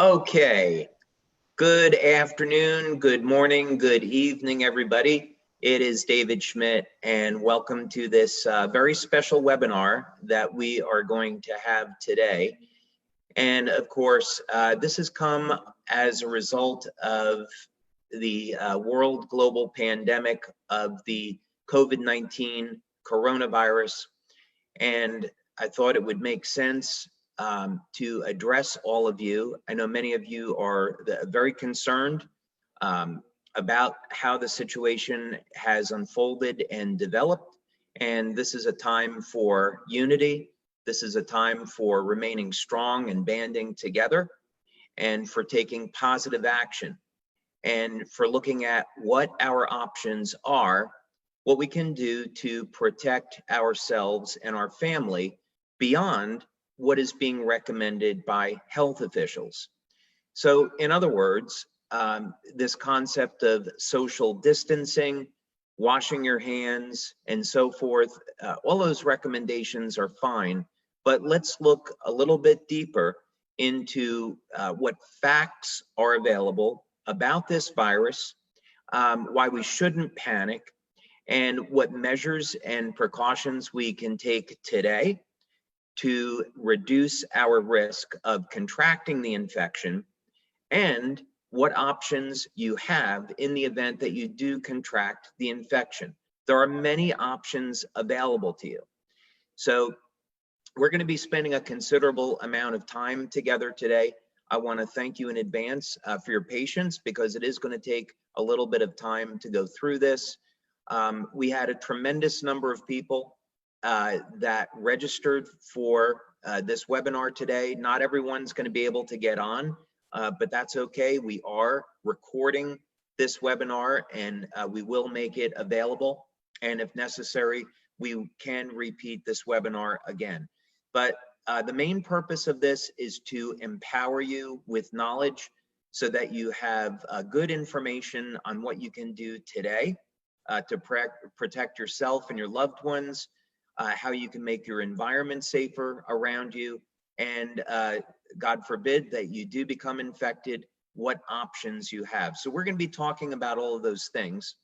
Okay, good afternoon, good morning, good evening, everybody. It is David Schmidt, and welcome to this very special webinar that we are going to have today. And of course, this has come as a result of the world global pandemic of the COVID-19 coronavirus. And I thought it would make sense to address all of you. I know many of you are very concerned about how the situation has unfolded and developed. And this is a time for unity. This is a time for remaining strong and banding together, and for taking positive action, and for looking at what our options are, what we can do to protect ourselves and our family beyond what is being recommended by health officials. So in other words, this concept of social distancing, washing your hands, and so forth, all those recommendations are fine, but let's look a little bit deeper into what facts are available about this virus, why we shouldn't panic, and what measures and precautions we can take today to reduce our risk of contracting the infection, and what options you have in the event that you do contract the infection. There are many options available to you. So we're going to be spending a considerable amount of time together today. I want to thank you in advance for your patience, because it is going to take a little bit of time to go through this. We had a tremendous number of people that registered for this webinar today. Not everyone's going to be able to get on, but that's okay. We are recording this webinar, and we will make it available. And if necessary, we can repeat this webinar again. But the main purpose of this is to empower you with knowledge so that you have good information on what you can do today to protect yourself and your loved ones, how you can make your environment safer around you, and God forbid that you do become infected, what options you have. So we're going to be talking about all of those things.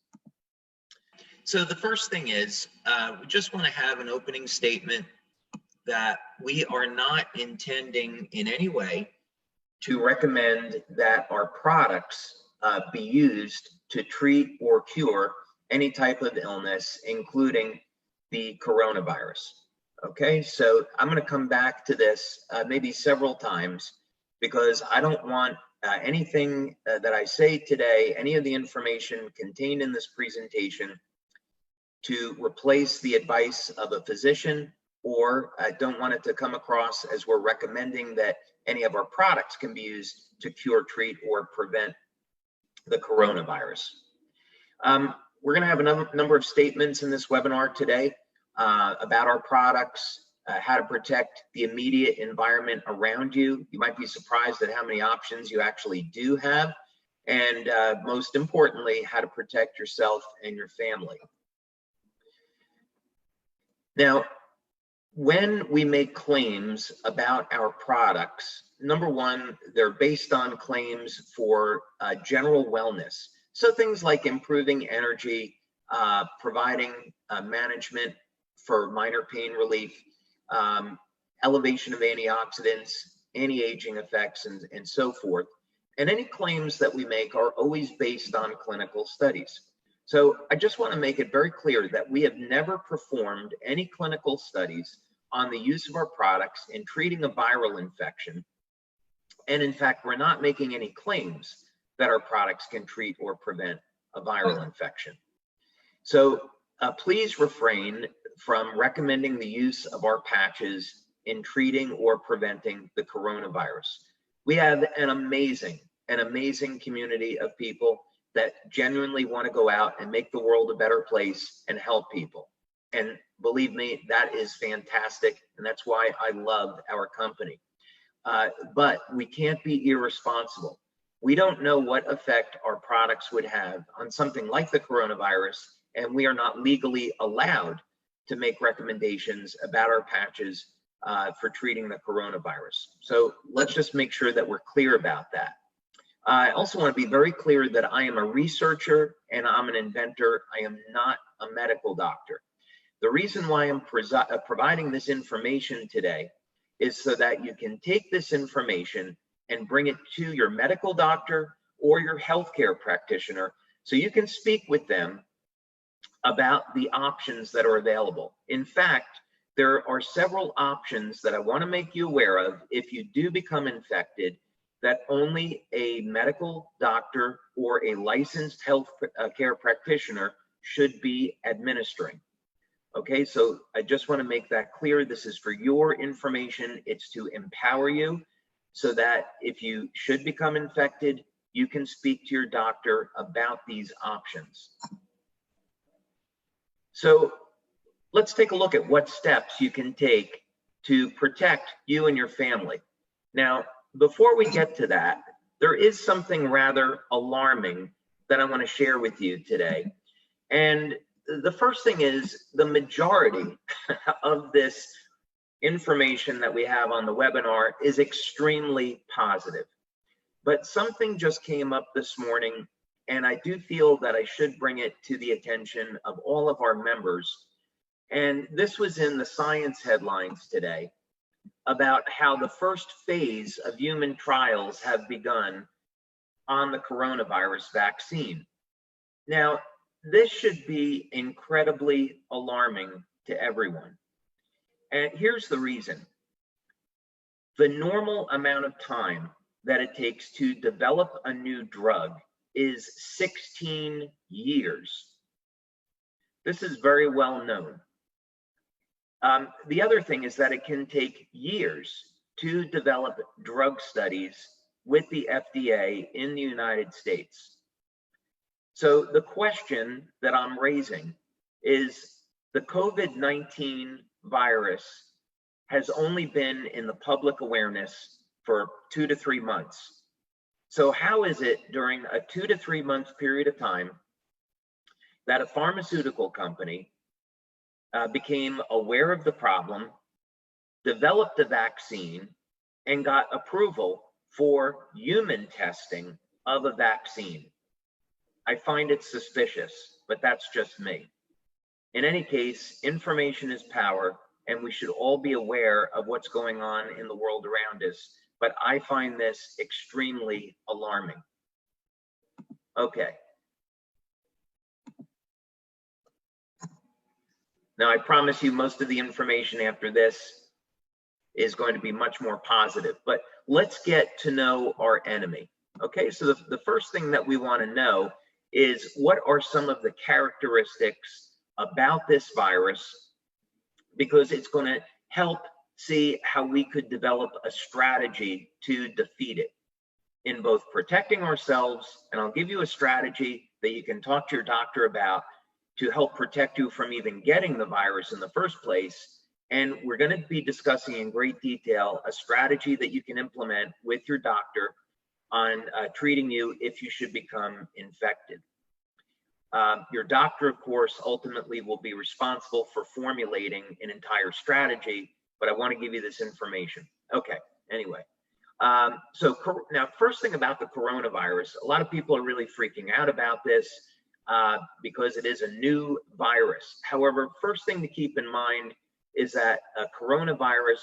So the first thing is, we just want to have an opening statement that we are not intending in any way to recommend that our products be used to treat or cure any type of illness, including the coronavirus. Okay, so I'm going to come back to this maybe several times, because I don't want anything that I say today, any of the information contained in this presentation, to replace the advice of a physician, or I don't want it to come across as we're recommending that any of our products can be used to cure, treat, or prevent the coronavirus. We're going to have a number of statements in this webinar today about our products, how to protect the immediate environment around you. You might be surprised at how many options you actually do have, and most importantly, how to protect yourself and your family. Now, when we make claims about our products, number one, they're based on claims for general wellness. So things like improving energy, providing management for minor pain relief, elevation of antioxidants, anti-aging effects, and so forth. And any claims that we make are always based on clinical studies. So I just want to make it very clear that we have never performed any clinical studies on the use of our products in treating a viral infection. And in fact, we're not making any claims that our products can treat or prevent a viral infection. So please refrain from recommending the use of our patches in treating or preventing the coronavirus. We have an amazing community of people that genuinely want to go out and make the world a better place and help people. And believe me, that is fantastic. And that's why I love our company. But we can't be irresponsible. We don't know what effect our products would have on something like the coronavirus, and we are not legally allowed to make recommendations about our patches for treating the coronavirus. So let's just make sure that we're clear about that. I also want to be very clear that I am a researcher and I'm an inventor. I am not a medical doctor. The reason why I'm providing this information today is so that you can take this information and bring it to your medical doctor or your healthcare practitioner so you can speak with them about the options that are available. In fact, there are several options that I want to make you aware of if you do become infected that only a medical doctor or a licensed health care practitioner should be administering. Okay, so I just want to make that clear. This is for your information. It's to empower you so that if you should become infected, you can speak to your doctor about these options. So let's take a look at what steps you can take to protect you and your family. Now, before we get to that, there is something rather alarming that I want to share with you today. And the first thing is the majority of this information that we have on the webinar is extremely positive. But something just came up this morning, and I do feel that I should bring it to the attention of all of our members. And this was in the science headlines today about how the first phase of human trials have begun on the coronavirus vaccine. Now, this should be incredibly alarming to everyone. And here's the reason. The normal amount of time that it takes to develop a new drug is 16 years. This is very well known. The other thing is that it can take years to develop drug studies with the FDA in the United States. So the question that I'm raising is the COVID-19 virus has only been in the public awareness for 2 to 3 months. So how is it during a 2 to 3 month period of time that a pharmaceutical company became aware of the problem, developed a vaccine, and got approval for human testing of a vaccine? I find it suspicious, but that's just me. In any case, information is power, and we should all be aware of what's going on in the world around us. But I find this extremely alarming. Okay. Now, I promise you most of the information after this is going to be much more positive, but let's get to know our enemy. Okay, so the first thing that we want to know is what are some of the characteristics about this virus, because it's going to help see how we could develop a strategy to defeat it in both protecting ourselves, and I'll give you a strategy that you can talk to your doctor about to help protect you from even getting the virus in the first place. And we're going to be discussing in great detail a strategy that you can implement with your doctor on treating you if you should become infected. Your doctor, of course, ultimately will be responsible for formulating an entire strategy, but I want to give you this information. Okay, anyway. So now, first thing about the coronavirus, a lot of people are really freaking out about this because it is a new virus. However, first thing to keep in mind is that a coronavirus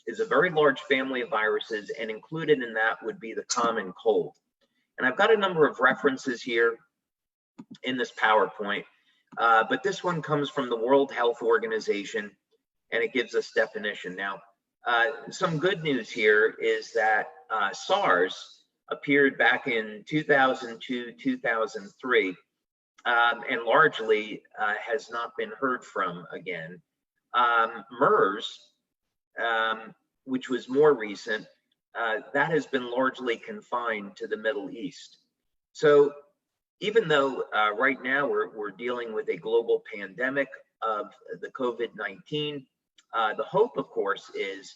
is a very large family of viruses, and included in that would be the common cold. And I've got a number of references here in this PowerPoint, but this one comes from the World Health Organization, and it gives us definition. Now, some good news here is that SARS appeared back in 2002, 2003, and largely has not been heard from again. MERS, which was more recent, that has been largely confined to the Middle East. So even though right now we're dealing with a global pandemic of the COVID-19, the hope, of course, is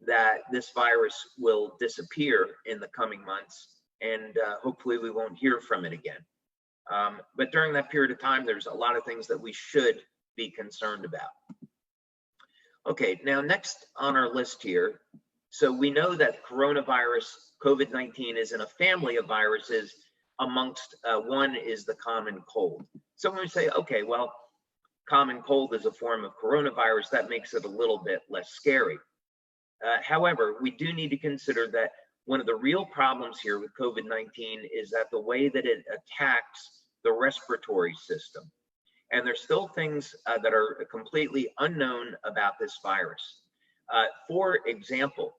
that this virus will disappear in the coming months, and hopefully we won't hear from it again. But during that period of time, there's a lot of things that we should be concerned about. Okay, now next on our list here, so we know that coronavirus, COVID-19, is in a family of viruses. Amongst one is the common cold. So when we say, okay, well, common cold is a form of coronavirus, that makes it a little bit less scary. However, we do need to consider that one of the real problems here with COVID-19 is that the way that it attacks the respiratory system. And there's still things that are completely unknown about this virus. For example,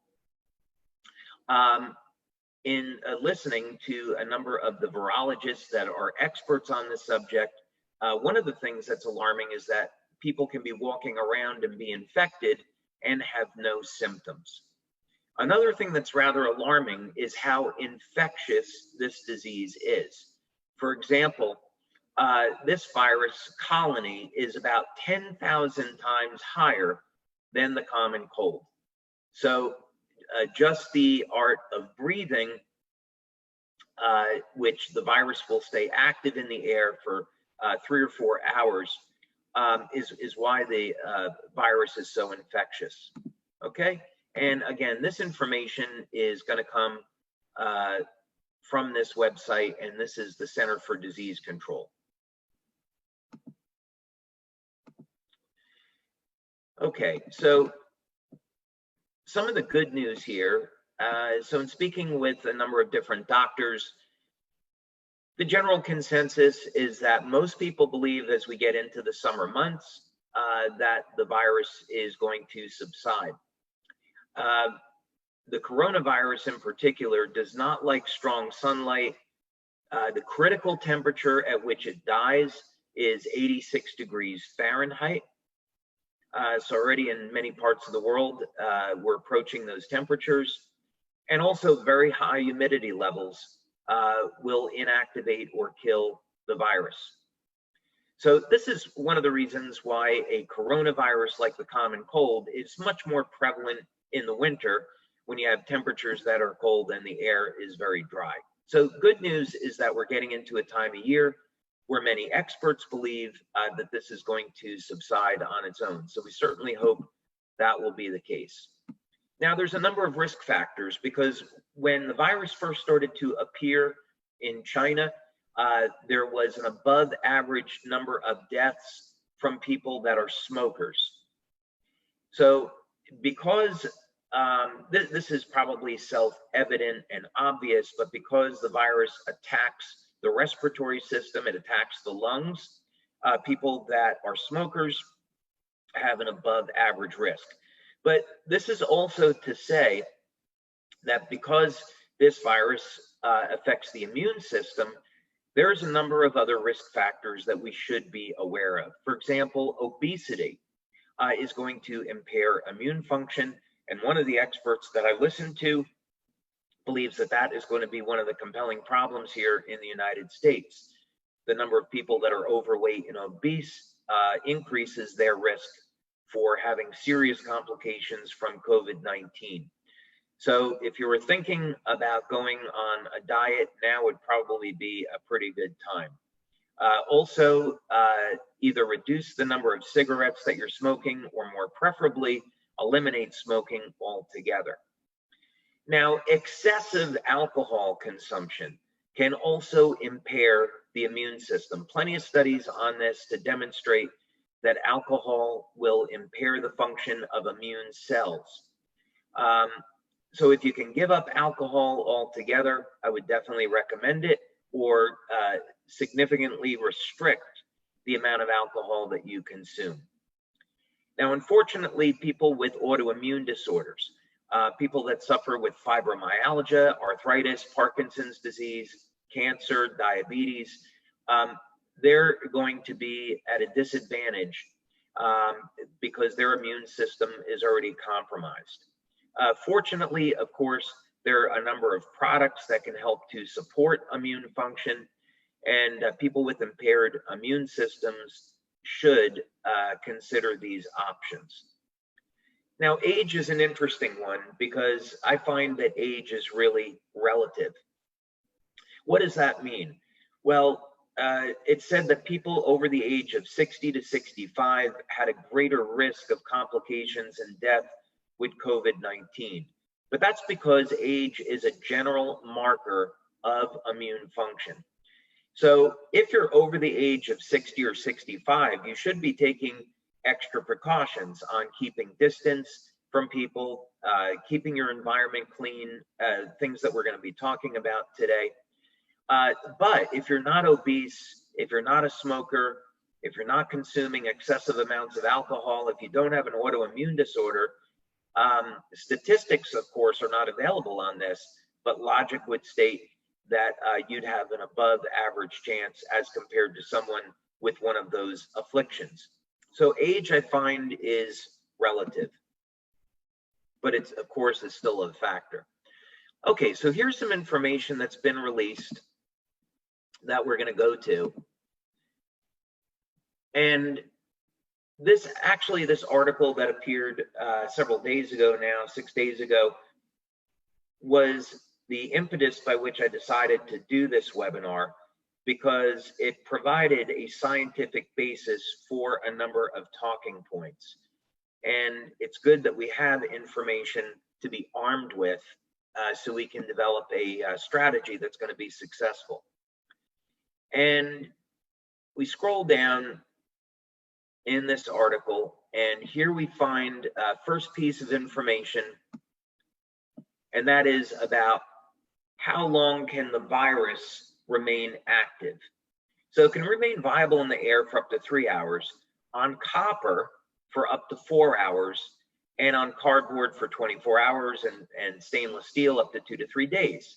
in listening to a number of the virologists that are experts on this subject, one of the things that's alarming is that people can be walking around and be infected and have no symptoms. Another thing that's rather alarming is how infectious this disease is. For example, this virus colony is about 10,000 times higher than the common cold. So just the art of breathing, which the virus will stay active in the air for 3 or 4 hours, is why the virus is so infectious. Okay, and again, this information is going to come from this website, and this is the Center for Disease Control. Okay, so some of the good news here. So in speaking with a number of different doctors, the general consensus is that most people believe as we get into the summer months that the virus is going to subside. The coronavirus in particular does not like strong sunlight. The critical temperature at which it dies is 86 degrees Fahrenheit. So already in many parts of the world, we're approaching those temperatures. And also very high humidity levels will inactivate or kill the virus. So this is one of the reasons why a coronavirus like the common cold is much more prevalent in the winter when you have temperatures that are cold and the air is very dry. So good news is that we're getting into a time of year where many experts believe that this is going to subside on its own. So we certainly hope that will be the case. Now, there's a number of risk factors because when the virus first started to appear in China, there was an above average number of deaths from people that are smokers. So because this is probably self-evident and obvious, but because the virus attacks the respiratory system, it attacks the lungs, people that are smokers have an above average risk. But this is also to say that because this virus affects the immune system, there's a number of other risk factors that we should be aware of. For example, obesity is going to impair immune function. And one of the experts that I listened to believes that that is going to be one of the compelling problems here in the United States. The number of people that are overweight and obese increases their risk for having serious complications from COVID-19. So if you were thinking about going on a diet, now would probably be a pretty good time. Also, either reduce the number of cigarettes that you're smoking or more preferably eliminate smoking altogether. Now, excessive alcohol consumption can also impair the immune system. Plenty of studies on this to demonstrate that alcohol will impair the function of immune cells. So if you can give up alcohol altogether, I would definitely recommend it, or significantly restrict the amount of alcohol that you consume. Now, unfortunately, people with autoimmune disorders, people that suffer with fibromyalgia, arthritis, Parkinson's disease, cancer, diabetes, they're going to be at a disadvantage because their immune system is already compromised. Fortunately, of course, there are a number of products that can help to support immune function, and people with impaired immune systems should consider these options. Now, age is an interesting one because I find that age is really relative. What does that mean? Well, it said that people over the age of 60 to 65 had a greater risk of complications and death with COVID-19. But that's because age is a general marker of immune function. So if you're over the age of 60 or 65, you should be taking extra precautions on keeping distance from people, keeping your environment clean, things that we're going to be talking about today. But if you're not obese, if you're not a smoker, if you're not consuming excessive amounts of alcohol, if you don't have an autoimmune disorder, statistics, of course, are not available on this, but logic would state that you'd have an above average chance as compared to someone with one of those afflictions. So age, I find, is relative, but it's, of course, is still a factor. Okay, so here's some information that's been released that we're going to go to. And this article that appeared several days ago now, 6 days ago, was the impetus by which I decided to do this webinar, because it provided a scientific basis for a number of talking points. And it's good that we have information to be armed with so we can develop a strategy that's going to be successful. And we scroll down in this article, and here we find first piece of information, and that is about how long can the virus remain active. So it can remain viable in the air for up to 3 hours, on copper for up to 4 hours, and on cardboard for 24 hours, and stainless steel up to 2 to 3 days.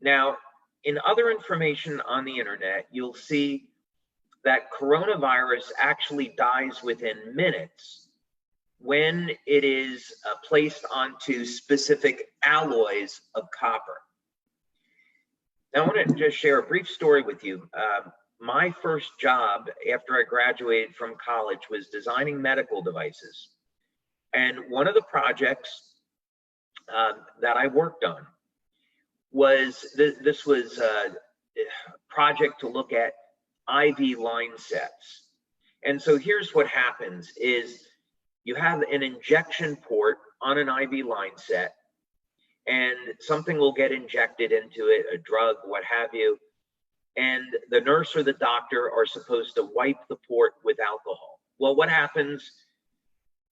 Now, in other information on the internet, you'll see that coronavirus actually dies within minutes when it is placed onto specific alloys of copper. Now, I want to just share a brief story with you. My first job after I graduated from college was designing medical devices. And one of the projects that I worked on was, this was a project to look at IV line sets. And so here's what happens is you have an injection port on an IV line set, and something will get injected into it, a drug, what have you, and the nurse or the doctor are supposed to wipe the port with alcohol. Well, what happens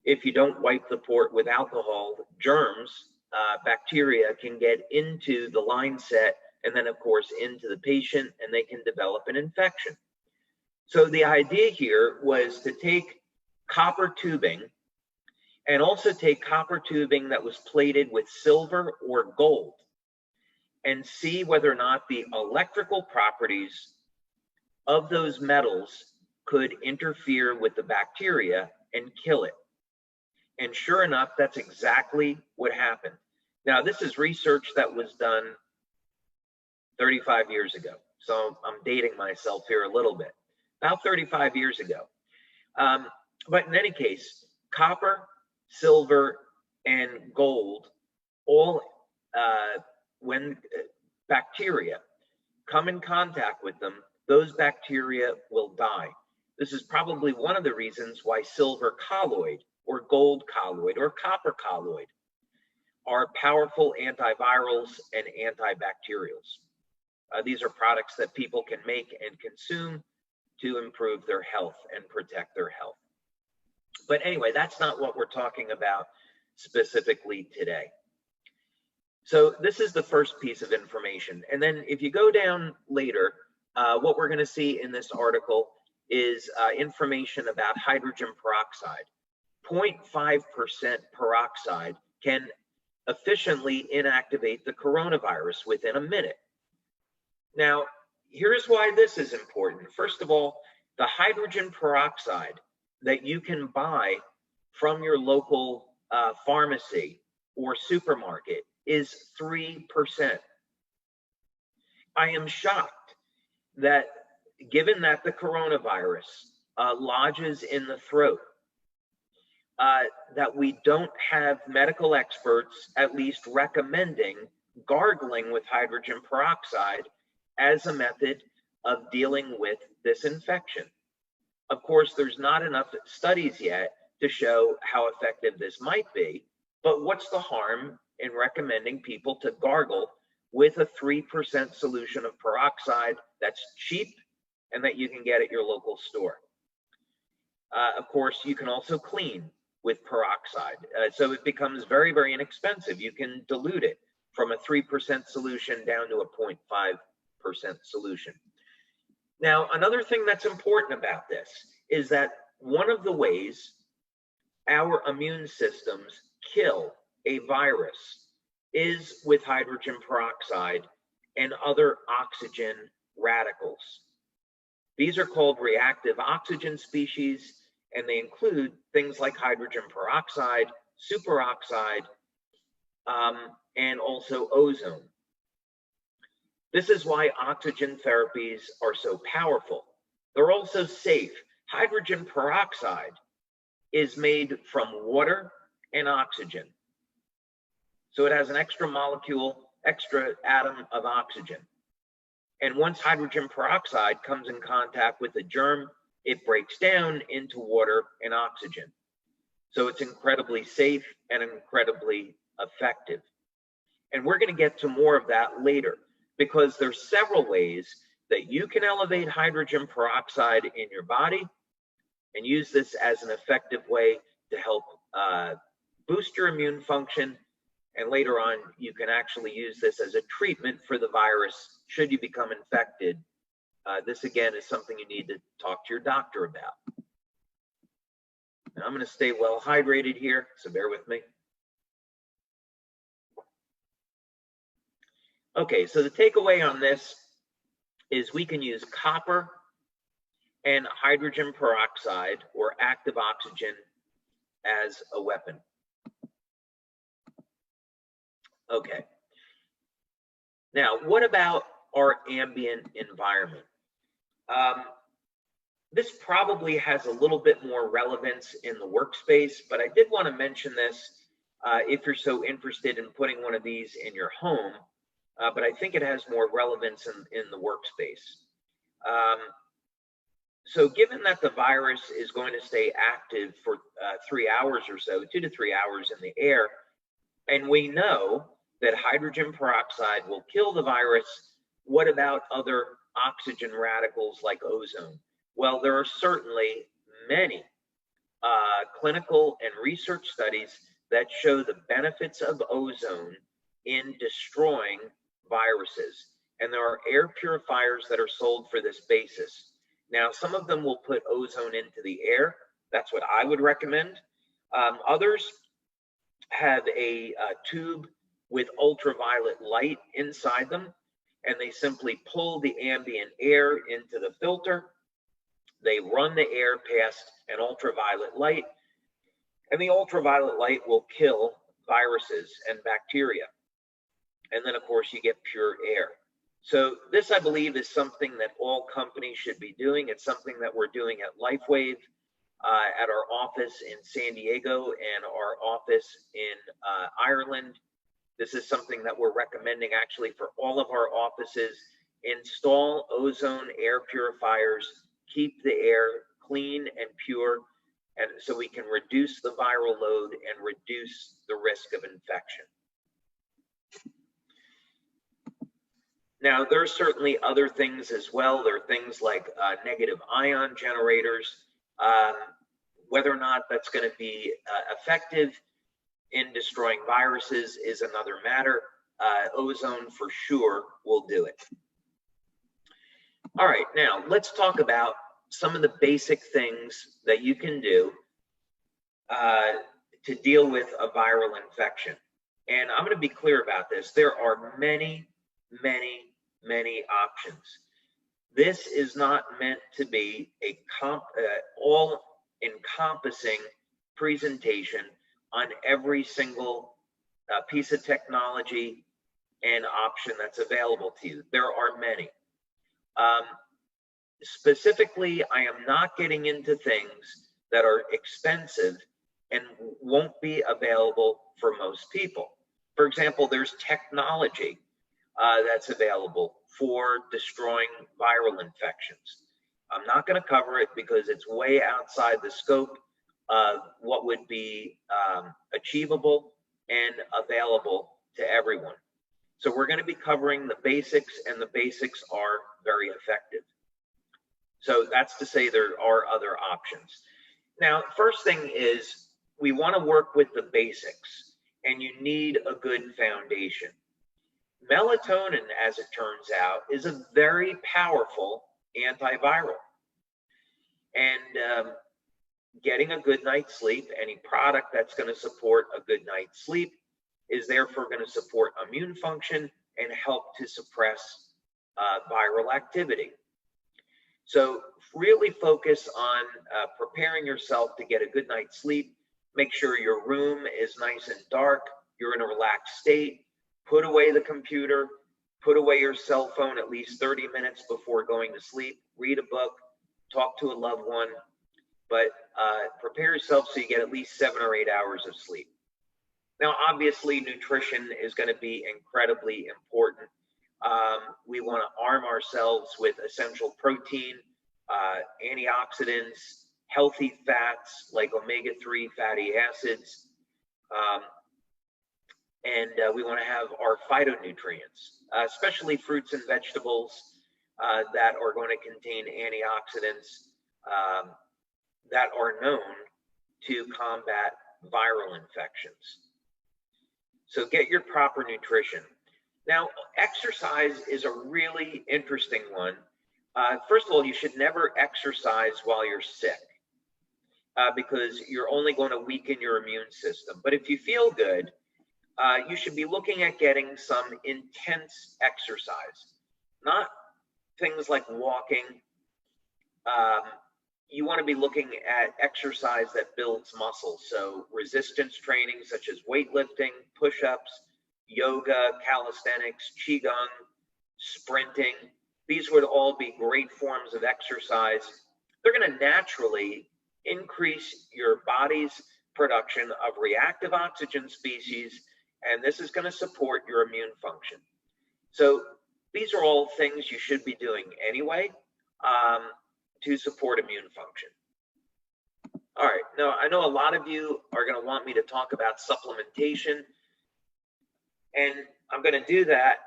if you don't wipe the port with alcohol? Germs, bacteria can get into the line set, and then of course into the patient, and they can develop an infection. So the idea here was to take copper tubing, and also take copper tubing that was plated with silver or gold, and see whether or not the electrical properties of those metals could interfere with the bacteria and kill it. And sure enough, that's exactly what happened. Now, this is research that was done 35 years ago. So I'm dating myself here a little bit. About 35 years ago. But in any case, copper, silver, and gold, all when bacteria come in contact with them, those bacteria will die. This is probably one of the reasons why silver colloid or gold colloid or copper colloid are powerful antivirals and antibacterials. These are products that people can make and consume to improve their health and protect their health. But anyway, that's not what we're talking about specifically today. So this is the first piece of information. And then if you go down later, what we're going to see in this article is information about hydrogen peroxide. 0.5% peroxide can efficiently inactivate the coronavirus within a minute. Now, here's why this is important. First of all, the hydrogen peroxide that you can buy from your local pharmacy or supermarket is 3%. I am shocked that, given that the coronavirus lodges in the throat, that we don't have medical experts at least recommending gargling with hydrogen peroxide as a method of dealing with this infection. Of course, there's not enough studies yet to show how effective this might be, but what's the harm in recommending people to gargle with a 3% solution of peroxide that's cheap and that you can get at your local store? Of course, you can also clean with peroxide. So it becomes very, very inexpensive. You can dilute it from a 3% solution down to a 0.5% solution. Now, another thing that's important about this is that one of the ways our immune systems kill a virus is with hydrogen peroxide and other oxygen radicals. These are called reactive oxygen species, and they include things like hydrogen peroxide, superoxide, and also ozone. This is why oxygen therapies are so powerful. They're also safe. Hydrogen peroxide is made from water and oxygen. So it has an extra molecule, extra atom of oxygen. And once hydrogen peroxide comes in contact with a germ, it breaks down into water and oxygen. So it's incredibly safe and incredibly effective. And we're going to get to more of that later, because there's several ways that you can elevate hydrogen peroxide in your body and use this as an effective way to help boost your immune function. And later on, you can actually use this as a treatment for the virus should you become infected. This, again, is something you need to talk to your doctor about. And I'm going to stay well hydrated here, so bear with me. Okay, so the takeaway on this is we can use copper and hydrogen peroxide or active oxygen as a weapon. Okay. Now, what about our ambient environment? This probably has a little bit more relevance in the workspace, but I did want to mention this if you're so interested in putting one of these in your home, but I think it has more relevance in the workspace. So given that the virus is going to stay active for 3 hours or so, 2 to 3 hours in the air, and we know that hydrogen peroxide will kill the virus, what about other oxygen radicals like ozone? Well, there are certainly many clinical and research studies that show the benefits of ozone in destroying viruses. And there are air purifiers that are sold for this basis. Now, some of them will put ozone into the air. That's what I would recommend. Others have a tube with ultraviolet light inside them, and they simply pull the ambient air into the filter. They run the air past an ultraviolet light, and the ultraviolet light will kill viruses and bacteria. And then, of course, you get pure air. So this, I believe, is something that all companies should be doing. It's something that we're doing at LifeWav, at our office in San Diego and our office in Ireland. This is something that we're recommending actually for all of our offices. Install ozone air purifiers, keep the air clean and pure, and so we can reduce the viral load and reduce the risk of infection. Now, there's certainly other things as well. There are things like negative ion generators. Whether or not that's going to be effective in destroying viruses is another matter. Ozone for sure will do it. All right, now let's talk about some of the basic things that you can do to deal with a viral infection. And I'm going to be clear about this. There are many options. This is not meant to be a all-encompassing presentation on every single piece of technology and option that's available to you. There are many. Specifically, I am not getting into things that are expensive and won't be available for most people. For example, there's technology. that's available for destroying viral infections. I'm not going to cover it because it's way outside the scope of what would be achievable and available to everyone. So we're going to be covering the basics, and the basics are very effective. So that's to say there are other options. Now, first thing is we want to work with the basics, and you need a good foundation. Melatonin, as it turns out, is a very powerful antiviral. And getting a good night's sleep, any product that's going to support a good night's sleep, is therefore going to support immune function and help to suppress viral activity. So really focus on preparing yourself to get a good night's sleep. Make sure your room is nice and dark. You're in a relaxed state. Put away the computer. Put away your cell phone at least 30 minutes before going to sleep. Read a book. Talk to a loved one. But prepare yourself so you get at least 7 or 8 hours of sleep. Now, obviously, nutrition is going to be incredibly important. We want to arm ourselves with essential protein, antioxidants, healthy fats like omega-3 fatty acids, and we want to have our phytonutrients, especially fruits and vegetables that are going to contain antioxidants that are known to combat viral infections. So get your proper nutrition. Now, exercise is a really interesting one. First of all, you should never exercise while you're sick because you're only going to weaken your immune system. But if you feel good, you should be looking at getting some intense exercise, not things like walking. You want to be looking at exercise that builds muscle. So resistance training such as weightlifting, push-ups, yoga, calisthenics, qigong, sprinting. These would all be great forms of exercise. They're going to naturally increase your body's production of reactive oxygen species, and this is going to support your immune function. So these are all things you should be doing anyway to support immune function. All right, now I know a lot of you are going to want me to talk about supplementation, and I'm going to do that,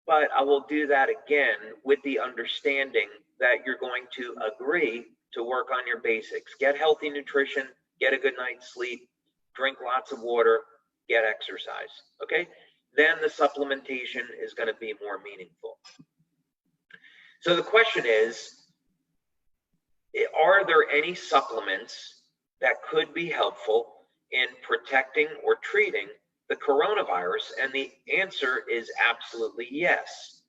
but I will do that again with the understanding that you're going to agree to work on your basics. Get healthy nutrition, get a good night's sleep, drink lots of water, get exercise, okay? Then the supplementation is going to be more meaningful. So the question is, are there any supplements that could be helpful in protecting or treating the coronavirus? And the answer is absolutely yes.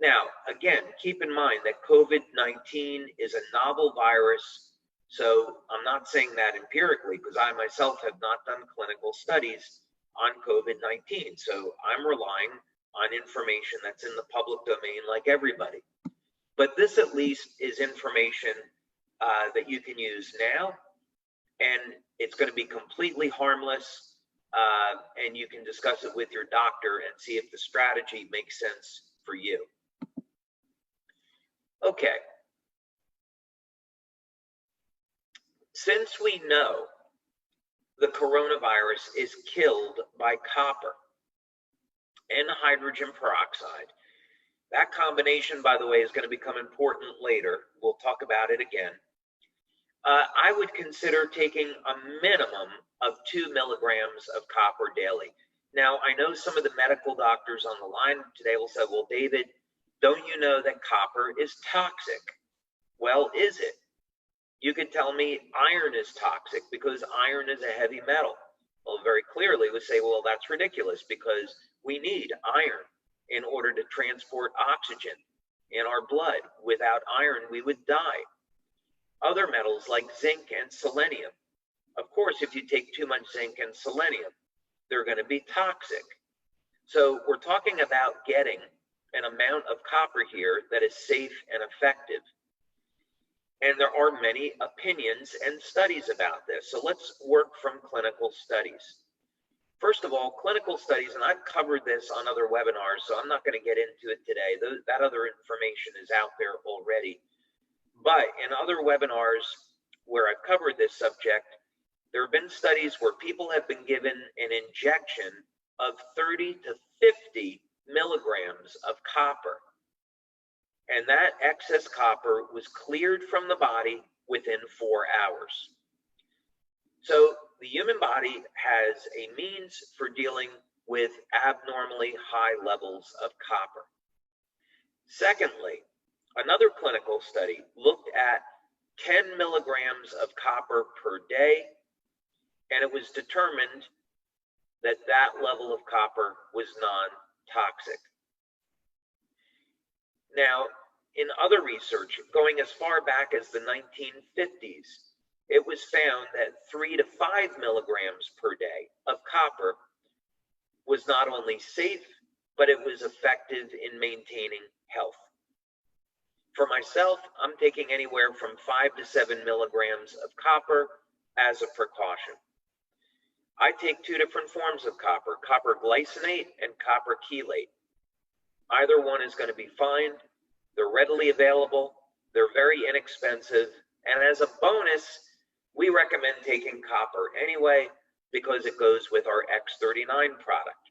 Now, again, keep in mind that COVID-19 is a novel virus. So I'm not saying that empirically because I myself have not done clinical studies on COVID-19. So I'm relying on information that's in the public domain like everybody. But this at least is information that you can use now, and it's going to be completely harmless, and you can discuss it with your doctor and see if the strategy makes sense for you. Okay. Since we know the coronavirus is killed by copper and hydrogen peroxide, that combination, by the way, is going to become important later. We'll talk about it again. I would consider taking a minimum of 2 milligrams of copper daily. Now, I know some of the medical doctors on the line today will say, well, David, don't you know that copper is toxic? Well, is it? You could tell me iron is toxic because iron is a heavy metal. Well, very clearly we say, well, that's ridiculous because we need iron in order to transport oxygen in our blood. Without iron, we would die. Other metals like zinc and selenium. Of course, if you take too much zinc and selenium, they're going to be toxic. So we're talking about getting an amount of copper here that is safe and effective. And there are many opinions and studies about this. So let's work from clinical studies. First of all, clinical studies, and I've covered this on other webinars, so I'm not going to get into it today. That other information is out there already. But in other webinars where I've covered this subject, there have been studies where people have been given an injection of 30 to 50 milligrams of copper. And that excess copper was cleared from the body within 4 hours. So the human body has a means for dealing with abnormally high levels of copper. Secondly, another clinical study looked at 10 milligrams of copper per day, and it was determined that that level of copper was non-toxic. Now, in other research, going as far back as the 1950s, it was found that 3 to 5 milligrams per day of copper was not only safe, but it was effective in maintaining health. For myself, I'm taking anywhere from 5 to 7 milligrams of copper as a precaution. I take 2 different forms of copper, copper glycinate and copper chelate. Either one is going to be fine. They're readily available. They're very inexpensive. And as a bonus, we recommend taking copper anyway because it goes with our X39 product.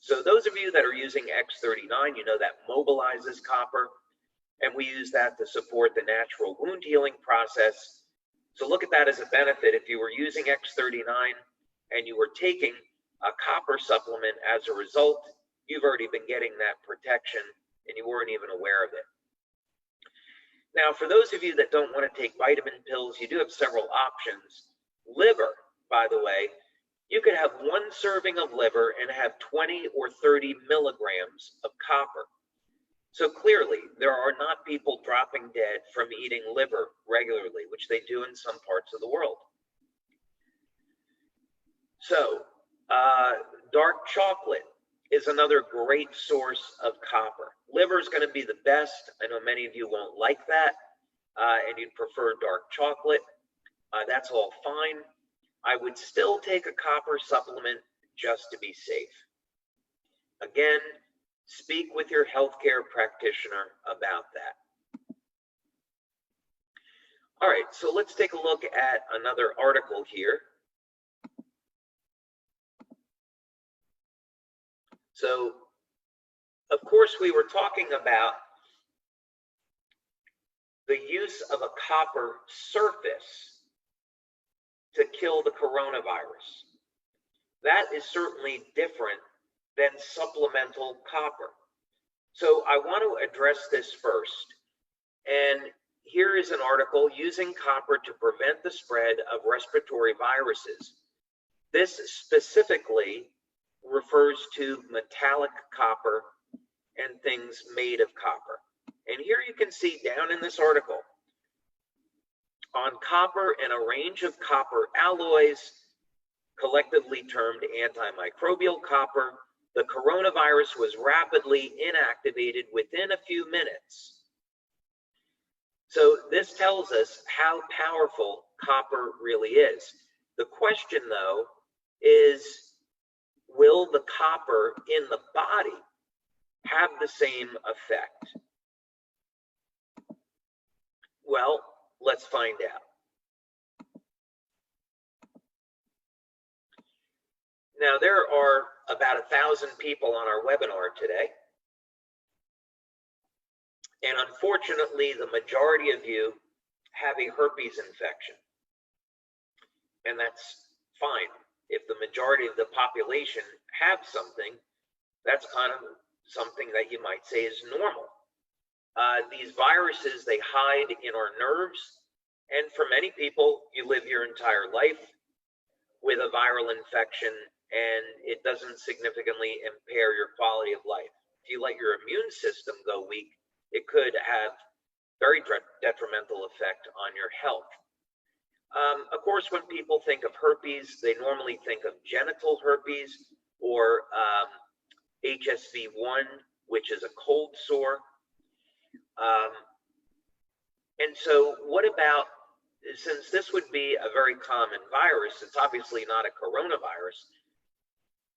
So those of you that are using X39, you know that mobilizes copper, and we use that to support the natural wound healing process. So look at that as a benefit. If you were using X39 and you were taking a copper supplement as a result, you've already been getting that protection and you weren't even aware of it. Now, for those of you that don't want to take vitamin pills, you do have several options. Liver, by the way, you could have 1 serving of liver and have 20 or 30 milligrams of copper. So clearly, there are not people dropping dead from eating liver regularly, which they do in some parts of the world. So, dark chocolate is another great source of copper. Liver is going to be the best. I know many of you won't like that, and you'd prefer dark chocolate. That's all fine. I would still take a copper supplement just to be safe. Again, speak with your healthcare practitioner about that. All right, so let's take a look at another article here. So, of course, we were talking about the use of a copper surface to kill the coronavirus. That is certainly different than supplemental copper. So I want to address this first. And here is an article, Using Copper to Prevent the Spread of Respiratory Viruses. This specifically refers to metallic copper and things made of copper. And here you can see down in this article, on copper and a range of copper alloys, collectively termed antimicrobial copper, the coronavirus was rapidly inactivated within a few minutes. So this tells us how powerful copper really is. The question, though, is will the copper in the body have the same effect? Well, let's find out. Now, there are about 1,000 people on our webinar today. And unfortunately, the majority of you have a herpes infection. And that's fine. If the majority of the population have something, that's kind of something that you might say is normal. These viruses, they hide in our nerves. And for many people, you live your entire life with a viral infection, and it doesn't significantly impair your quality of life. If you let your immune system go weak, it could have very detrimental effect on your health. Of course, when people think of herpes, they normally think of genital herpes or HSV1, which is a cold sore. And so what about, since this would be a very common virus, it's obviously not a coronavirus,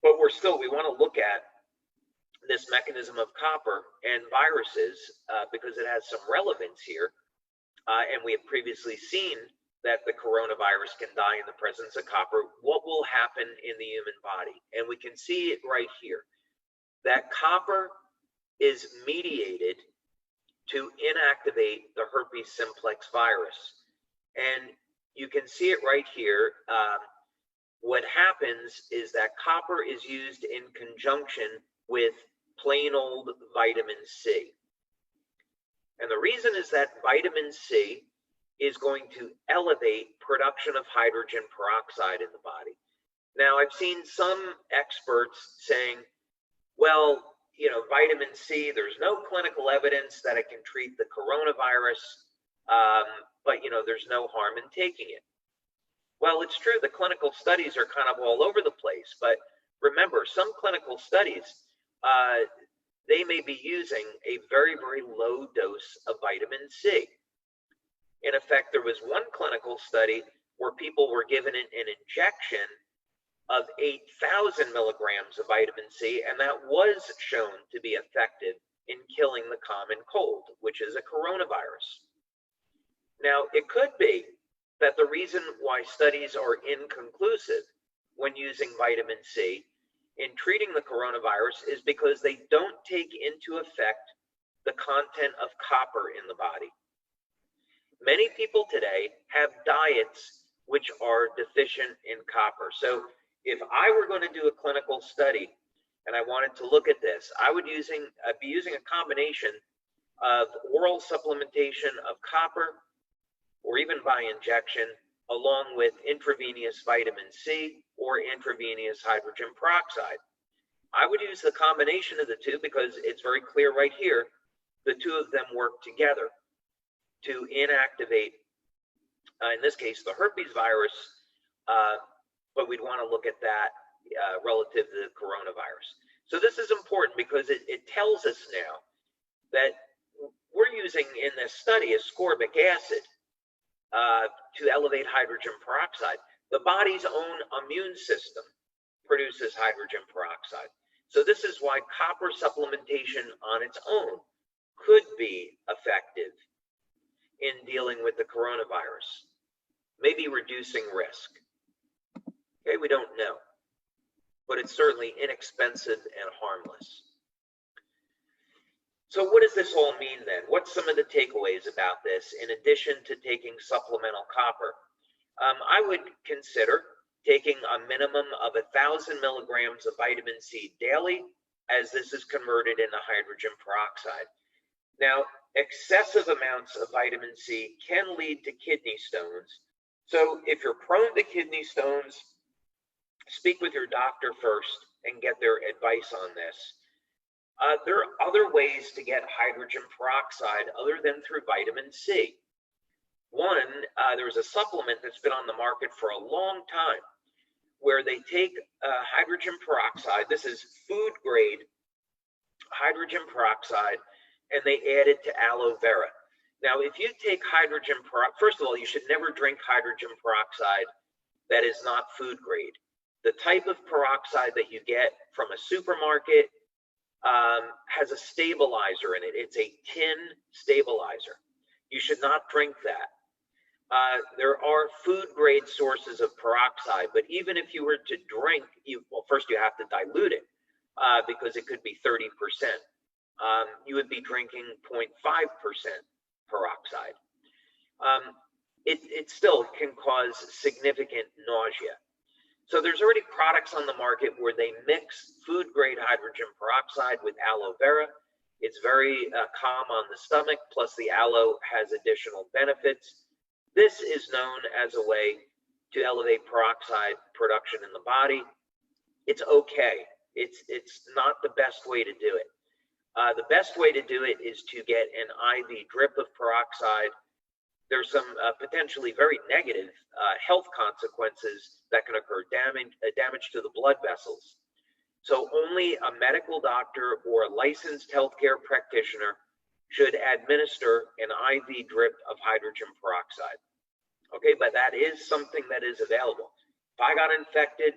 But we want to look at this mechanism of copper and viruses because it has some relevance here. And we have previously seen that the coronavirus can die in the presence of copper. What will happen in the human body? And we can see it right here, that copper is mediated to inactivate the herpes simplex virus. And you can see it right here. What happens is that copper is used in conjunction with plain old vitamin C. And the reason is that vitamin C is going to elevate production of hydrogen peroxide in the body. Now, I've seen some experts saying, well, vitamin C, there's no clinical evidence that it can treat the coronavirus, but, there's no harm in taking it. Well, it's true, the clinical studies are kind of all over the place, but remember, some clinical studies, they may be using a very, very low dose of vitamin C. In effect, there was one clinical study where people were given an injection of 8,000 milligrams of vitamin C, and that was shown to be effective in killing the common cold, which is a coronavirus. Now, it could be that the reason why studies are inconclusive when using vitamin C in treating the coronavirus is because they don't take into effect the content of copper in the body. Many people today have diets which are deficient in copper. So if I were going to do a clinical study and I wanted to look at this, I would be using a combination of oral supplementation of copper or even by injection, along with intravenous vitamin C or intravenous hydrogen peroxide. I would use the combination of the two because it's very clear right here, the two of them work together to inactivate, in this case, the herpes virus, but we'd want to look at that relative to the coronavirus. So this is important because it tells us now that we're using in this study ascorbic acid to elevate hydrogen peroxide. The body's own immune system produces hydrogen peroxide. So this is why copper supplementation on its own could be effective in dealing with the coronavirus, maybe reducing risk. Okay, we don't know, but it's certainly inexpensive and harmless. So what does this all mean then? What's some of the takeaways about this in addition to taking supplemental copper? I would consider taking a minimum of 1,000 milligrams of vitamin C daily, as this is converted into hydrogen peroxide. Now, excessive amounts of vitamin C can lead to kidney stones. So if you're prone to kidney stones, speak with your doctor first and get their advice on this. There are other ways to get hydrogen peroxide other than through vitamin C. One, there's a supplement that's been on the market for a long time where they take hydrogen peroxide, this is food grade hydrogen peroxide, and they add it to aloe vera. Now, if you take hydrogen peroxide, first of all, you should never drink hydrogen peroxide that is not food grade. The type of peroxide that you get from a supermarket has a stabilizer in it. It's a tin stabilizer. You should not drink that. There are food grade sources of peroxide, but even if you were to drink, well, first you have to dilute it because it could be 30%. You would be drinking 0.5% peroxide. It still can cause significant nausea. So there's already products on the market where they mix food grade hydrogen peroxide with aloe vera. It's very calm on the stomach, plus the aloe has additional benefits. This is known as a way to elevate peroxide production in the body. It's okay. It's not the best way to do it. The best way to do it is to get an IV drip of peroxide. There's some potentially very negative health consequences that can occur, damage to the blood vessels. So only a medical doctor or a licensed healthcare practitioner should administer an IV drip of hydrogen peroxide. Okay, but that is something that is available. If I got infected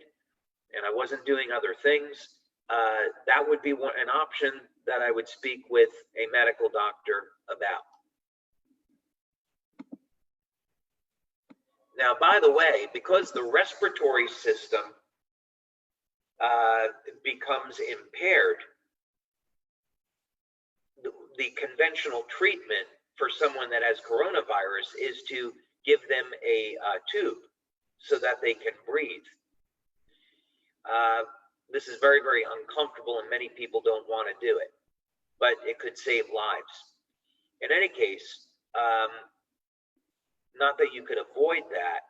and I wasn't doing other things, that would be an option that I would speak with a medical doctor about. Now, by the way, because the respiratory system becomes impaired, the conventional treatment for someone that has coronavirus is to give them a tube so that they can breathe. This is very, very uncomfortable, and many people don't want to do it, but it could save lives. In any case, not that you could avoid that,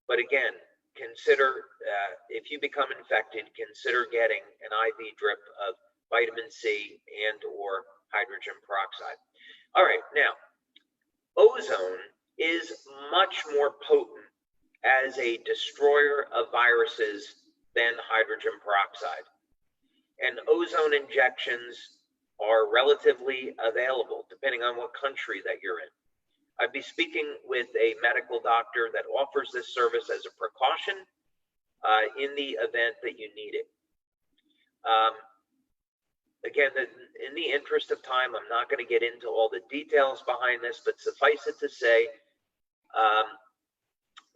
but again, consider, if you become infected, consider getting an IV drip of vitamin C and or hydrogen peroxide. All right, now, ozone is much more potent as a destroyer of viruses than hydrogen peroxide. And ozone injections are relatively available depending on what country that you're in. I'd be speaking with a medical doctor that offers this service as a precaution in the event that you need it. Again, in the interest of time, I'm not going to get into all the details behind this, but suffice it to say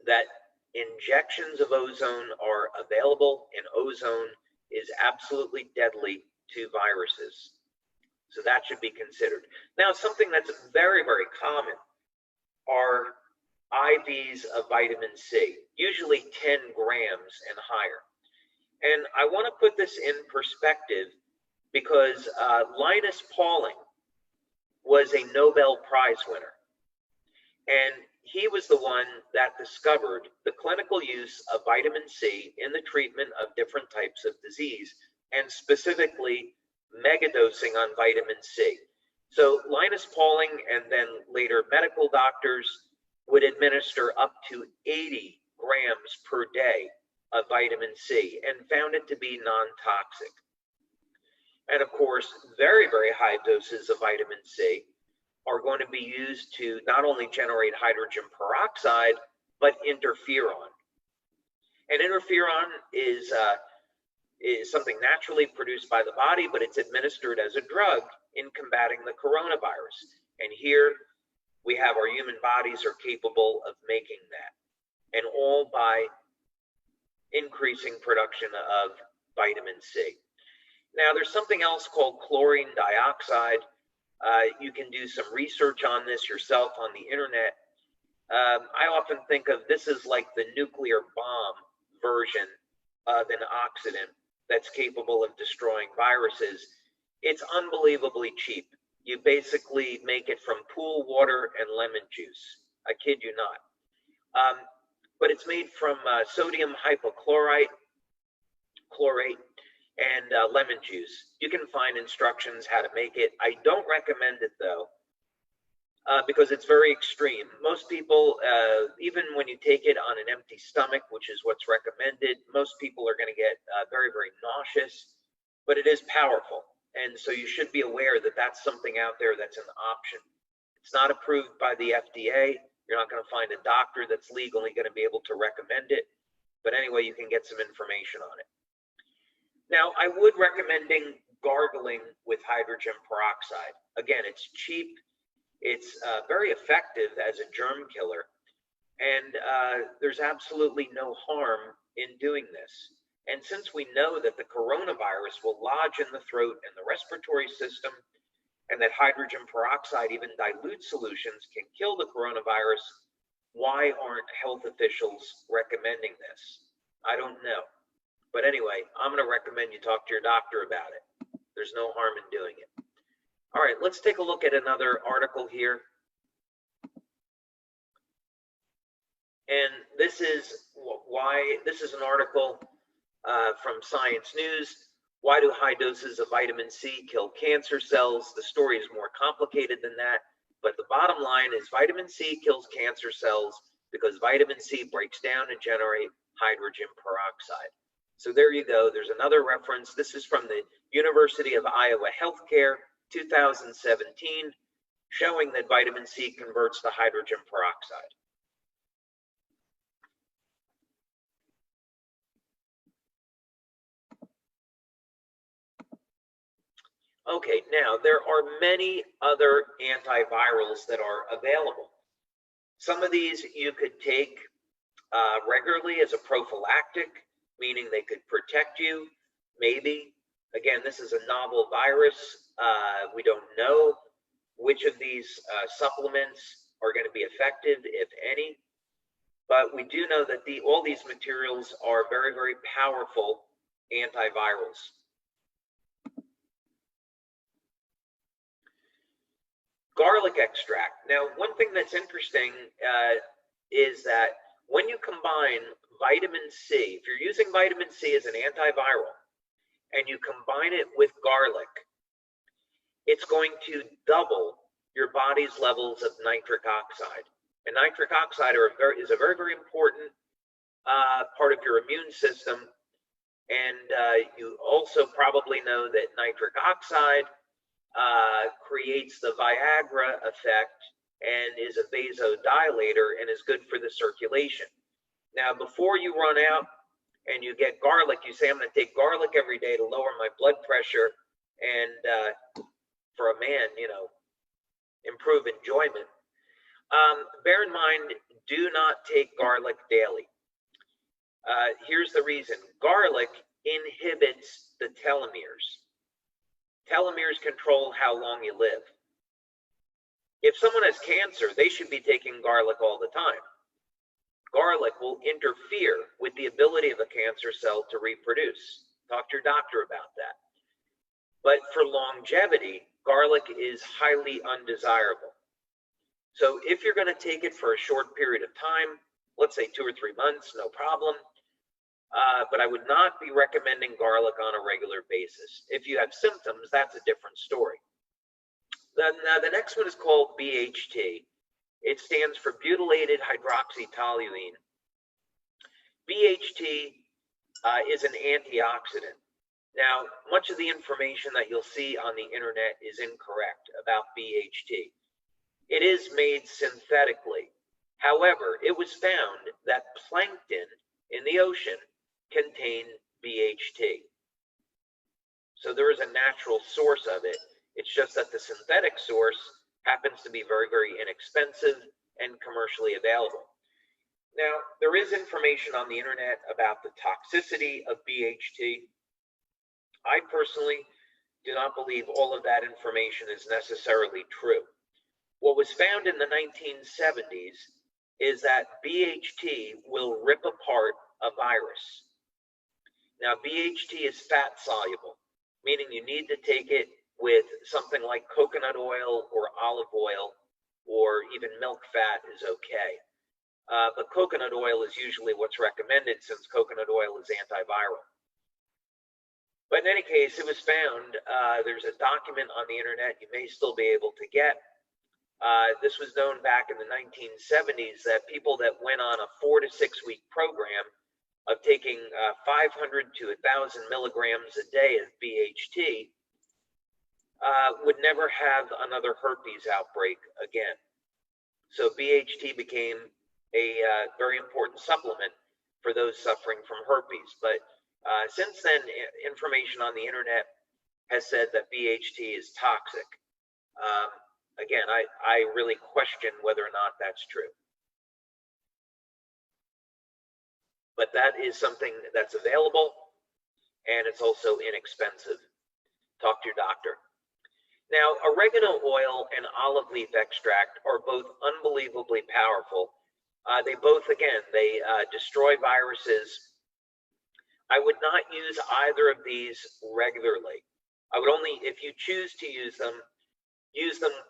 that injections of ozone are available, and ozone is absolutely deadly to viruses. So that should be considered. Now, something that's very, very common are IVs of vitamin C, usually 10 grams and higher. And I want to put this in perspective because Linus Pauling was a Nobel Prize winner. And he was the one that discovered the clinical use of vitamin C in the treatment of different types of disease, and specifically megadosing on vitamin C. So Linus Pauling and then later medical doctors would administer up to 80 grams per day of vitamin C and found it to be non-toxic. And of course, very, very high doses of vitamin C are going to be used to not only generate hydrogen peroxide, but interferon. And interferon is something naturally produced by the body, but it's administered as a drug in combating the coronavirus. And here we have our human bodies are capable of making that, and all by increasing production of vitamin C. Now, there's something else called chlorine dioxide. You can do some research on this yourself on the internet. I often think of this as like the nuclear bomb version of an oxidant that's capable of destroying viruses. It's unbelievably cheap. You basically make it from pool water and lemon juice. I kid you not. But it's made from sodium hypochlorite, chlorate, and lemon juice. You can find instructions how to make it. I don't recommend it though, because it's very extreme. Most people, even when you take it on an empty stomach, which is what's recommended, most people are going to get very, very nauseous, but it is powerful. And so you should be aware that that's something out there that's an option. It's not approved by the FDA. You're not going to find a doctor that's legally going to be able to recommend it. But anyway, you can get some information on it. Now, I would recommend gargling with hydrogen peroxide. Again, it's cheap. It's very effective as a germ killer. And there's absolutely no harm in doing this. And since we know that the coronavirus will lodge in the throat and the respiratory system, and that hydrogen peroxide, even dilute solutions, can kill the coronavirus, why aren't health officials recommending this? I don't know. But anyway, I'm going to recommend you talk to your doctor about it. There's no harm in doing it. All right, let's take a look at another article here. And this is an article from Science News. Why do high doses of vitamin C kill cancer cells? The story is more complicated than that, but the bottom line is vitamin C kills cancer cells because vitamin C breaks down and generate hydrogen peroxide. So there you go. There's another reference. This is from the University of Iowa Healthcare, 2017, showing that vitamin C converts to hydrogen peroxide. Okay, now there are many other antivirals that are available. Some of these you could take regularly as a prophylactic, meaning they could protect you, maybe. Again, this is a novel virus. We don't know which of these supplements are going to be effective, if any. But we do know that all these materials are very, very powerful antivirals. Garlic extract. Now, one thing that's interesting is that when you combine vitamin C, if you're using vitamin C as an antiviral, and you combine it with garlic, it's going to double your body's levels of nitric oxide. And nitric oxide is a very, very important part of your immune system. And you also probably know that nitric oxide creates the Viagra effect and is a vasodilator and is good for the circulation. Now, before you run out and you get garlic, you say, I'm going to take garlic every day to lower my blood pressure and for a man, you know, improve enjoyment. Bear in mind, do not take garlic daily. Here's the reason. Garlic inhibits the telomeres. Telomeres control how long you live. If someone has cancer, they should be taking garlic all the time. Garlic will interfere with the ability of a cancer cell to reproduce. Talk to your doctor about that. But for longevity, garlic is highly undesirable. So if you're going to take it for a short period of time, let's say 2 or 3 months, no problem. But I would not be recommending garlic on a regular basis. If you have symptoms, that's a different story. Then the next one is called BHT. It stands for butylated hydroxytoluene. BHT is an antioxidant. Now, much of the information that you'll see on the internet is incorrect about BHT. It is made synthetically. However, it was found that plankton in the ocean contain BHT. So there is a natural source of it. It's just that the synthetic source happens to be very, very inexpensive and commercially available. Now, there is information on the internet about the toxicity of BHT. I personally do not believe all of that information is necessarily true. What was found in the 1970s is that BHT will rip apart a virus. Now, BHT is fat soluble, meaning you need to take it with something like coconut oil or olive oil, or even milk fat is okay. But coconut oil is usually what's recommended since coconut oil is antiviral. But in any case, it was found, there's a document on the internet you may still be able to get. This was known back in the 1970s that people that went on a 4 to 6 week program of taking 500 to 1,000 milligrams a day of BHT would never have another herpes outbreak again. So BHT became a very important supplement for those suffering from herpes. But since then, information on the internet has said that BHT is toxic. Again, I really question whether or not that's true. But that is something that's available, and it's also inexpensive. Talk to your doctor. Now, oregano oil and olive leaf extract are both unbelievably powerful. They both, again, they destroy viruses. I would not use either of these regularly. I would only, if you choose to use them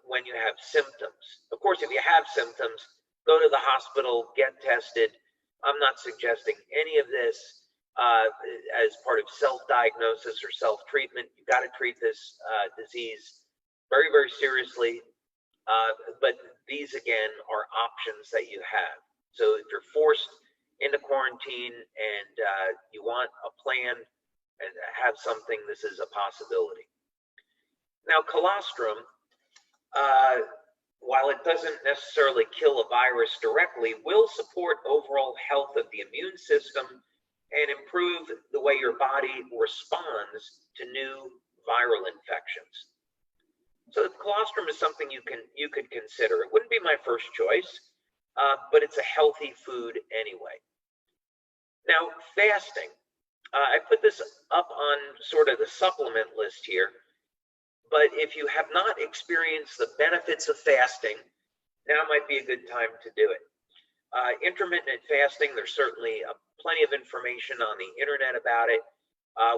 when you have symptoms. Of course, if you have symptoms, go to the hospital, get tested. I'm not suggesting any of this as part of self-diagnosis or self-treatment. You've got to treat this disease very, very seriously. But these, again, are options that you have. So if you're forced into quarantine and you want a plan and have something, this is a possibility. Now, colostrum, while it doesn't necessarily kill a virus directly, will support overall health of the immune system and improve the way your body responds to new viral infections. So colostrum is something you could consider. It wouldn't be my first choice, but it's a healthy food anyway. Now, fasting. I put this up on sort of the supplement list here, but if you have not experienced the benefits of fasting, now might be a good time to do it. Intermittent fasting, there's certainly plenty of information on the internet about it.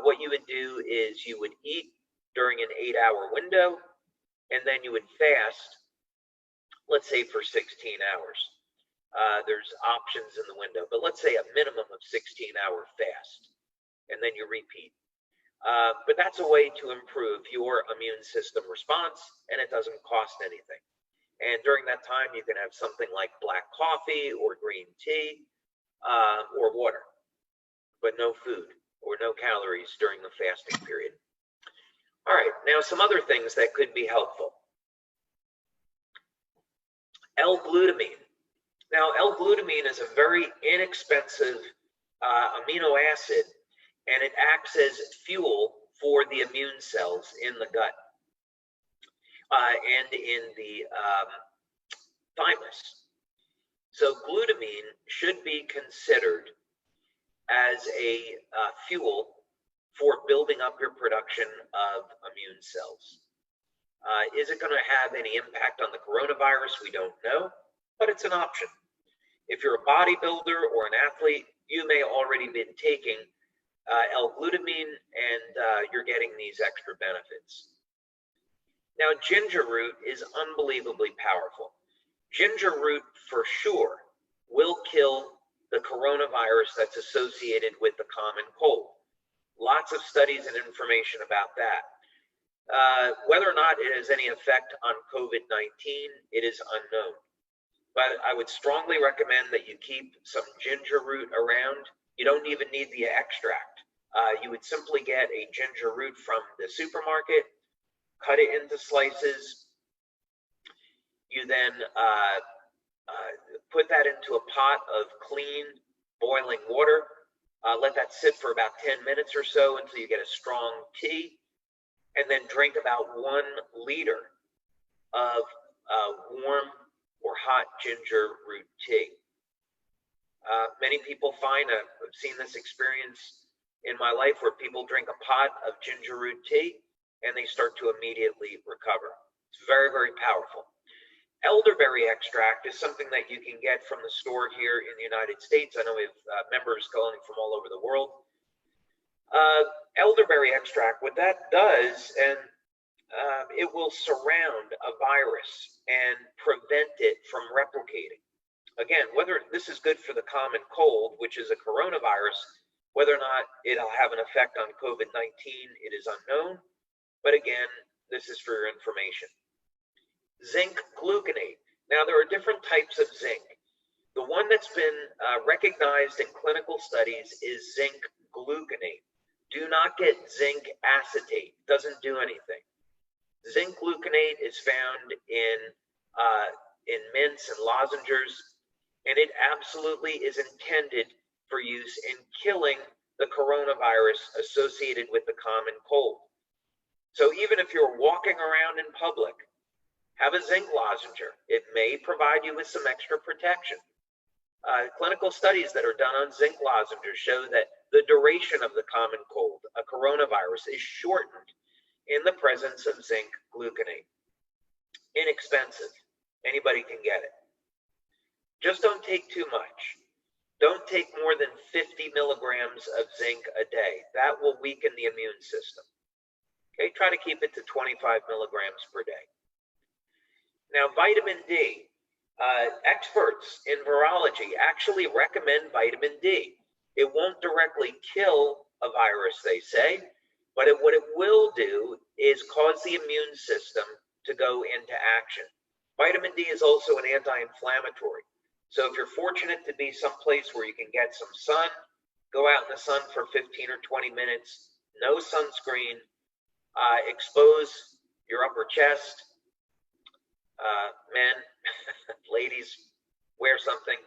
What you would do is you would eat during an 8-hour window, and then you would fast, let's say for 16 hours. There's options in the window, but let's say a minimum of 16-hour fast, and then you repeat. But that's a way to improve your immune system response, and it doesn't cost anything. And during that time, you can have something like black coffee or green tea or water, but no food or no calories during the fasting period. All right, now some other things that could be helpful. L-glutamine. Now, L-glutamine is a very inexpensive amino acid, and it acts as fuel for the immune cells in the gut and in the thymus. So glutamine should be considered as a fuel for building up your production of immune cells. Is it going to have any impact on the coronavirus? We don't know, but it's an option. If you're a bodybuilder or an athlete, you may already been taking L-glutamine, and you're getting these extra benefits. Now, ginger root is unbelievably powerful. Ginger root for sure will kill the coronavirus that's associated with the common cold. Lots of studies and information about that. Whether or not it has any effect on COVID-19, it is unknown. But I would strongly recommend that you keep some ginger root around. You don't even need the extract. You would simply get a ginger root from the supermarket, cut it into slices. You then put that into a pot of clean boiling water. Let that sit for about 10 minutes or so until you get a strong tea, and then drink about 1 liter of warm or hot ginger root tea. Many people find, I've seen this experience in my life, where people drink a pot of ginger root tea and they start to immediately recover. It's very, very powerful. Elderberry extract is something that you can get from the store here in the United States. I know we have members calling from all over the world. Elderberry extract, what that does, and it will surround a virus and prevent it from replicating. Again, whether this is good for the common cold, which is a coronavirus, whether or not it'll have an effect on COVID-19, it is unknown. But again, this is for your information. Zinc gluconate. Now, there are different types of zinc. The one that's been recognized in clinical studies is zinc gluconate. Do not get zinc acetate. It doesn't do anything. Zinc gluconate is found in mints and lozenges, and it absolutely is intended for use in killing the coronavirus associated with the common cold. So even if you're walking around in public, have a zinc lozenger. It may provide you with some extra protection. Clinical studies that are done on zinc lozenges show that the duration of the common cold, a coronavirus, is shortened in the presence of zinc gluconate. Inexpensive. Anybody can get it. Just don't take too much. Don't take more than 50 milligrams of zinc a day. That will weaken the immune system. Okay, try to keep it to 25 milligrams per day. Now, vitamin D. Experts in virology actually recommend vitamin D. It won't directly kill a virus, they say, but what it will do is cause the immune system to go into action. Vitamin D is also an anti-inflammatory. So if you're fortunate to be someplace where you can get some sun, go out in the sun for 15 or 20 minutes, no sunscreen, expose your upper chest. Men, ladies, wear something.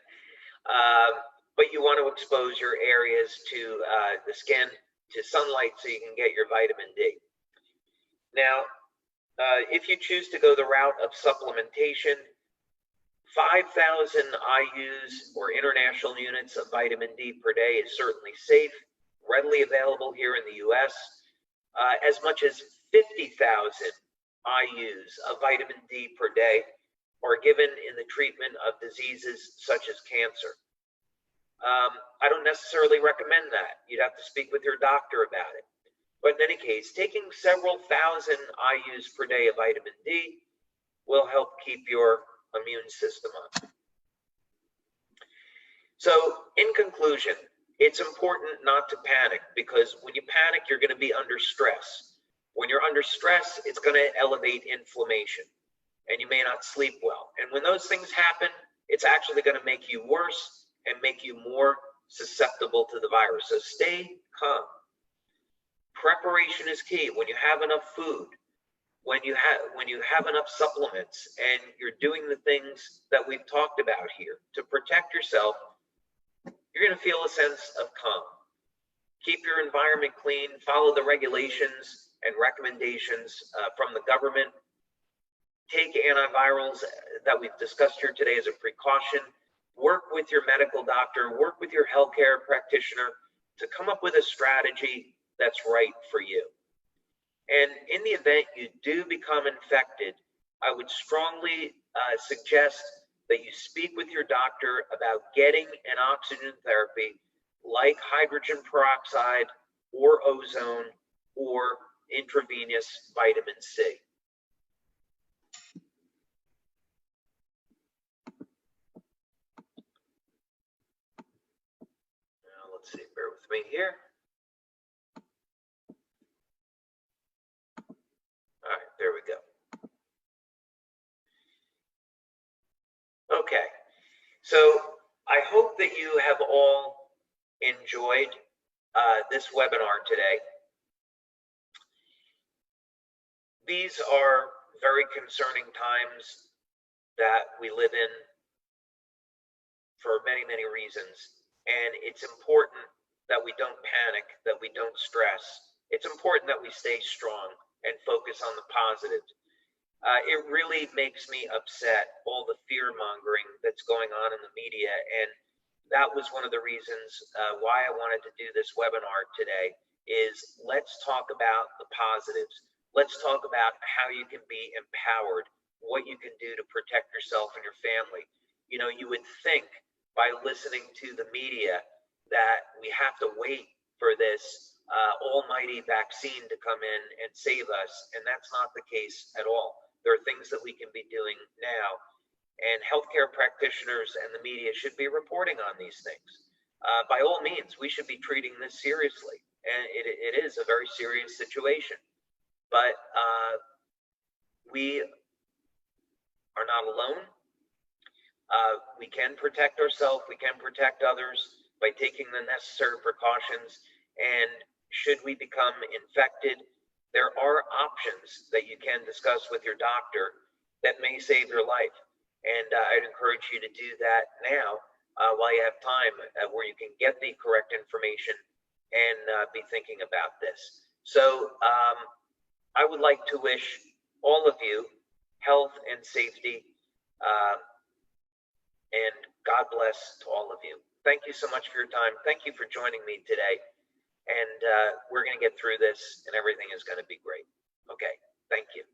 But you want to expose your areas to the skin, to sunlight, so you can get your vitamin D. Now, if you choose to go the route of supplementation, 5,000 IUs or international units of vitamin D per day is certainly safe, readily available here in the US. As much as 50,000 IUs of vitamin D per day are given in the treatment of diseases such as cancer. I don't necessarily recommend that. You'd have to speak with your doctor about it. But in any case, taking several thousand IUs per day of vitamin D will help keep your immune system up. So in conclusion, it's important not to panic, because when you panic, you're going to be under stress. When you're under stress, it's going to elevate inflammation and you may not sleep well. And when those things happen, it's actually going to make you worse and make you more susceptible to the virus. So stay calm. Preparation is key. When you have enough food, when you have enough supplements, and you're doing the things that we've talked about here to protect yourself, you're going to feel a sense of calm. Keep your environment clean, follow the regulations and recommendations from the government. Take antivirals that we've discussed here today as a precaution. Work with your medical doctor, work with your healthcare practitioner to come up with a strategy that's right for you. And in the event you do become infected, I would strongly suggest that you speak with your doctor about getting an oxygen therapy like hydrogen peroxide or ozone or intravenous vitamin C. Now, let's see, bear with me here. All right, there we go. Okay, so I hope that you have all enjoyed this webinar today. These are very concerning times that we live in for many, many reasons. And it's important that we don't panic, that we don't stress. It's important that we stay strong and focus on the positive. It really makes me upset, all the fear mongering that's going on in the media. And that was one of the reasons why I wanted to do this webinar today, is let's talk about the positives. Let's talk about how you can be empowered, what you can do to protect yourself and your family. You know, you would think by listening to the media that we have to wait for this almighty vaccine to come in and save us, and that's not the case at all. There are things that we can be doing now, and healthcare practitioners and the media should be reporting on these things. By all means, we should be treating this seriously, and it is a very serious situation. But we are not alone. We can protect ourselves, we can protect others by taking the necessary precautions, and should we become infected, there are options that you can discuss with your doctor that may save your life. And I'd encourage you to do that now while you have time, where you can get the correct information and be thinking about this. So I would like to wish all of you health and safety, and God bless to all of you. Thank you so much for your time. Thank you for joining me today. And we're going to get through this, and everything is going to be great. Okay, thank you.